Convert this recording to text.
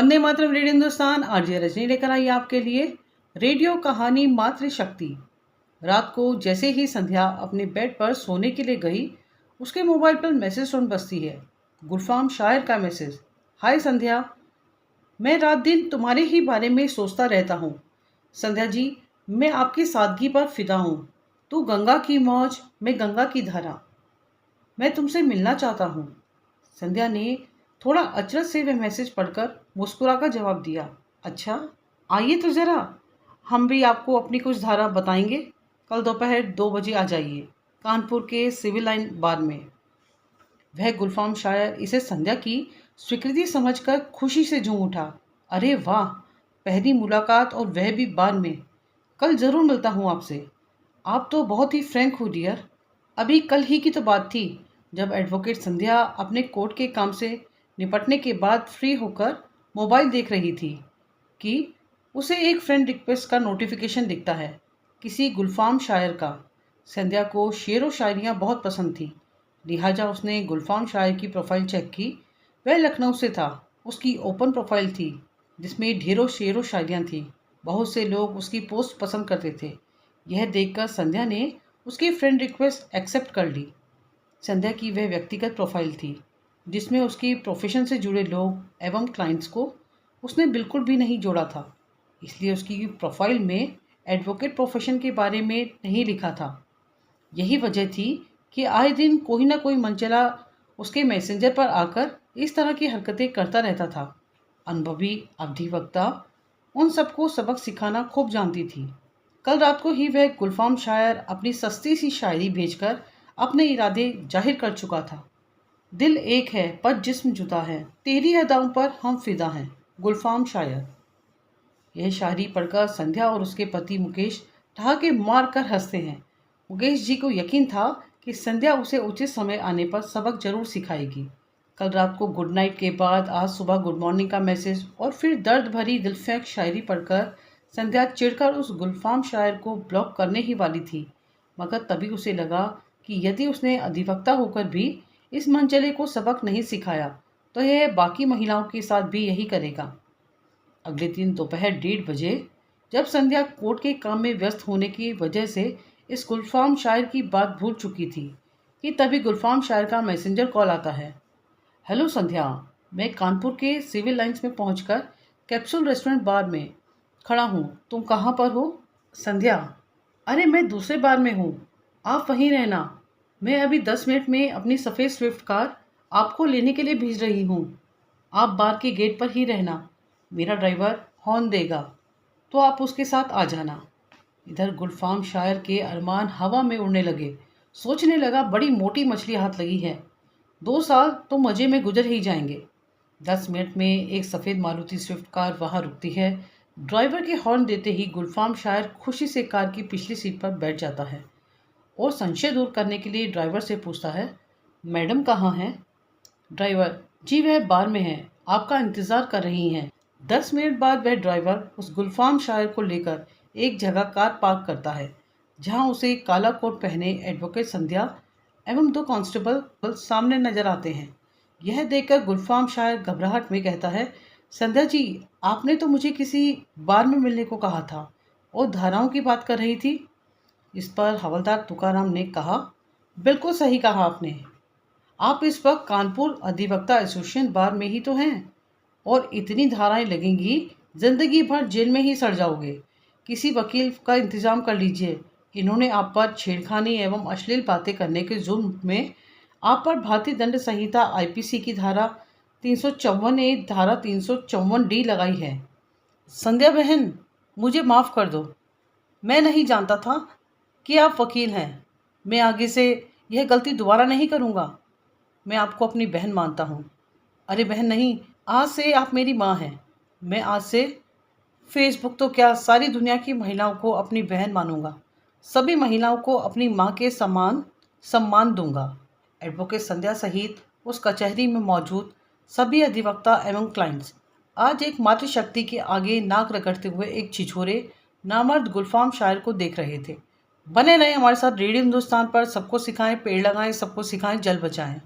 Vande Mataram radio Hindustan. RJ Rajni लेकर आई आपके लिए रेडियो कहानी मातृशक्ति। रात को जैसे ही संध्या अपने बेड पर सोने के लिए गई, उसके मोबाइल पर मैसेज टोन बजती है। गुलफाम शायर का मैसेज। हाय संध्या, मैं रात दिन तुम्हारे ही बारे में सोचता रहता हूँ। संध्या जी, मैं आपकी सादगी पर फिदा हूँ। तू गंगा की मौज, मैं गंगा की धारा। मैं तुमसे मिलना चाहता हूँ। संध्या ने थोड़ा अचरज से वह मैसेज पढ़कर मुस्कुराकर जवाब दिया, अच्छा आइए तो ज़रा, हम भी आपको अपनी कुछ धारा बताएंगे। कल दोपहर 2 बजे आ जाइए, कानपुर के सिविल लाइन बार में। वह गुलफाम शायर इसे संध्या की स्वीकृति समझकर खुशी से झूम उठा। अरे वाह, पहली मुलाकात और वह भी बार में। कल ज़रूर मिलता हूँ आपसे। आप तो बहुत ही फ्रैंक हो डियर। अभी कल ही की तो बात थी जब एडवोकेट संध्या अपने कोर्ट के काम से निपटने के बाद फ्री होकर मोबाइल देख रही थी कि उसे एक फ्रेंड रिक्वेस्ट का नोटिफिकेशन दिखता है, किसी गुलफाम शायर का। संध्या को शेर व शायरियाँ बहुत पसंद थी, लिहाजा उसने गुलफाम शायर की प्रोफाइल चेक की। वह लखनऊ से था। उसकी ओपन प्रोफाइल थी जिसमें ढेरों शेर व शायरियाँ थीं। बहुत से लोग उसकी पोस्ट पसंद करते थे। यह देखकर संध्या ने उसकी फ्रेंड रिक्वेस्ट एक्सेप्ट कर ली। संध्या की वह व्यक्तिगत प्रोफाइल थी जिसमें उसकी प्रोफेशन से जुड़े लोग एवं क्लाइंट्स को उसने बिल्कुल भी नहीं जोड़ा था। इसलिए उसकी प्रोफाइल में एडवोकेट प्रोफेशन के बारे में नहीं लिखा था। यही वजह थी कि आए दिन कोई ना कोई मनचला उसके मैसेंजर पर आकर इस तरह की हरकतें करता रहता था। अनुभवी अधिवक्ता उन सबको सबक सिखाना खूब जानती थी। कल रात को ही वह गुलफाम शायर अपनी सस्ती सी शायरी भेजकर अपने इरादे जाहिर कर चुका था। दिल एक है पर जिस्म जुदा है, तेरी अदाओं पर हम फिदा हैं। गुलफाम शायर। यह शायरी पढ़कर संध्या और उसके पति मुकेश ठहाके मार कर हंसते हैं। मुकेश जी को यकीन था कि संध्या उसे उचित समय आने पर सबक जरूर सिखाएगी। कल रात को गुड नाइट के बाद आज सुबह गुड मॉर्निंग का मैसेज और फिर दर्द भरी दिलफेंक शायरी पढ़कर संध्या चिढ़कर उस गुलफाम शायर को ब्लॉक करने ही वाली थी। मगर तभी उसे लगा कि यदि उसने अधिवक्ता होकर भी इस मनचले को सबक नहीं सिखाया तो यह बाकी महिलाओं के साथ भी यही करेगा। अगले दिन दोपहर 1:30 बजे जब संध्या कोर्ट के काम में व्यस्त होने की वजह से इस गुलफाम शायर की बात भूल चुकी थी कि तभी गुलफाम शायर का मैसेंजर कॉल आता है। हेलो संध्या, मैं कानपुर के सिविल लाइंस में पहुंचकर कैप्सूल रेस्टोरेंट बार में खड़ा हूँ। तुम कहाँ पर हो? संध्या, अरे मैं दूसरे बार में हूँ, आप वहीं रहना। मैं अभी 10 मिनट में अपनी सफ़ेद स्विफ्ट कार आपको लेने के लिए भेज रही हूँ। आप बार के गेट पर ही रहना, मेरा ड्राइवर हॉर्न देगा तो आप उसके साथ आ जाना। इधर गुलफाम शायर के अरमान हवा में उड़ने लगे। सोचने लगा, बड़ी मोटी मछली हाथ लगी है, 2 साल तो मज़े में गुजर ही जाएंगे। 10 मिनट में एक सफ़ेद मारुति स्विफ्ट कार वहाँ रुकती है। ड्राइवर के हॉर्न देते ही गुलफाम शायर खुशी से कार की पिछली सीट पर बैठ जाता है और संशय दूर करने के लिए ड्राइवर से पूछता है, मैडम कहाँ हैं? ड्राइवर, जी वह बार में है, आपका इंतज़ार कर रही हैं। 10 मिनट बाद वह ड्राइवर उस गुलफाम शायर को लेकर एक जगह कार पार्क करता है जहां उसे काला कोट पहने एडवोकेट संध्या एवं 2 कांस्टेबल सामने नजर आते हैं। यह देखकर गुलफाम शायर घबराहट में कहता है, संध्या जी, आपने तो मुझे किसी बार में मिलने को कहा था और धाराओं की बात कर रही थी। इस पर हवलदार तुकाराम ने कहा, बिल्कुल सही कहा आपने। आप इस वक्त कानपुर अधिवक्ता एसोसिएशन बार में ही तो हैं और इतनी धाराएं लगेंगी, जिंदगी भर जेल में ही सड़ जाओगे। किसी वकील का इंतजाम कर लीजिए। इन्होंने आप पर छेड़खानी एवं अश्लील बातें करने के जुर्म में आप पर भारतीय दंड संहिता आईपीसी की धारा 354A धारा 354D लगाई है। संध्या बहन, मुझे माफ़ कर दो। मैं नहीं जानता था कि आप वकील हैं। मैं आगे से यह गलती दोबारा नहीं करूँगा। मैं आपको अपनी बहन मानता हूँ। अरे बहन नहीं, आज से आप मेरी माँ हैं। मैं आज से फेसबुक तो क्या, सारी दुनिया की महिलाओं को अपनी बहन मानूंगा। सभी महिलाओं को अपनी माँ के समान सम्मान दूंगा। एडवोकेट संध्या सहित उस कचहरी में मौजूद सभी अधिवक्ता एवं क्लाइंट्स आज एक मातृशक्ति के आगे नाक रगड़ते हुए एक छिछोरे नामर्द गुलफाम शायर को देख रहे थे। बने रहें हमारे साथ रेडियो हिंदुस्तान पर। सबको सिखाएं पेड़ लगाएं, सबको सिखाएं जल बचाएं।